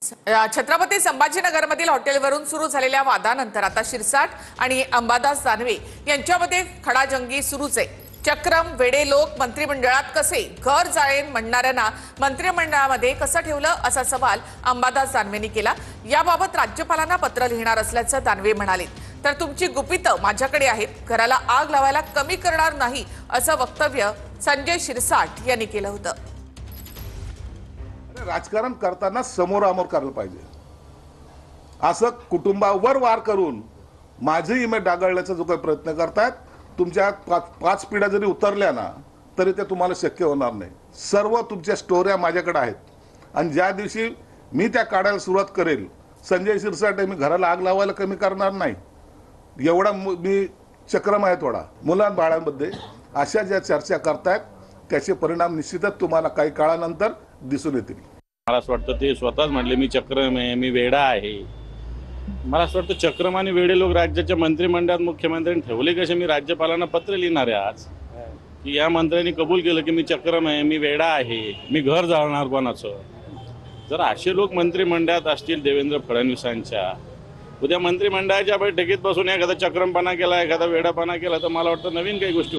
छत्रपती संभाजीनगरमधील हॉटेलवरून सुरू झालेल्या वादानंतर आता शिरसाट आणि अंबादास दानवे यांच्यामध्ये खडाजंगी सुरूच आहे। चक्रम वेडे लोक मंत्रिमंडळात कसे, घर जाळेन म्हणणाऱ्यांना मंत्रिमंडळामध्ये कसं ठेवलं असा सवाल अंबादास दानवेंनी केला। याबाबत राज्यपालांना पत्र लिहिणार असल्याचं दानवे म्हणाले। तर तुमची गुपितं माझ्याकडे आहेत, घराला आग लावायला कमी करणार नाही असं वक्तव्य संजय शिरसाट यांनी केलं होतं। राजकारण करताना समोरामोर करायला पाहिजे। असं कुटुंबावर वार करून माझी इमेज डागाळण्याचा जो काही प्रयत्न करतात, तुमच्या पाच पिढ्या जरी उतरल्या ना तरी ते तुम्हाला शक्य होणार नाही। सर्व तुमच्या स्टोऱ्या माझ्याकडे आहेत आणि ज्या दिवशी मी त्या काढायला सुरुवात करेल, संजय शिरसाट मी घराला आग लावायला कमी करणार नाही एवढा मी चक्रम आहे। थोडा मुलां बाळांमध्ये अशा ज्या चर्चा करतायत त्याचे परिणाम निश्चितच तुम्हाला काही काळानंतर दिसून येतील। मला असं वाटतं ते स्वतःच म्हटले मी चक्रम आहे, मी वेडा आहे। मला असं वाटतं चक्रम आणि वेडे लोक राज्याच्या मंत्रिमंडळात मुख्यमंत्र्यांनी ठेवले कसे। मी राज्यपालांना पत्र लिहिणार आहे आज की या मंत्र्यांनी कबूल केलं की मी चक्रम आहे, मी वेडा आहे, मी घर जाळणार कोणाचं। जर असे लोक मंत्रिमंडळात असतील देवेंद्र फडणवीसांच्या, उद्या मंत्रिमंडळाच्या बैठकीत बसून एखादा चक्रमपणा केला, एखादा वेडापणा केला तर मला वाटतं नवीन काही गोष्टी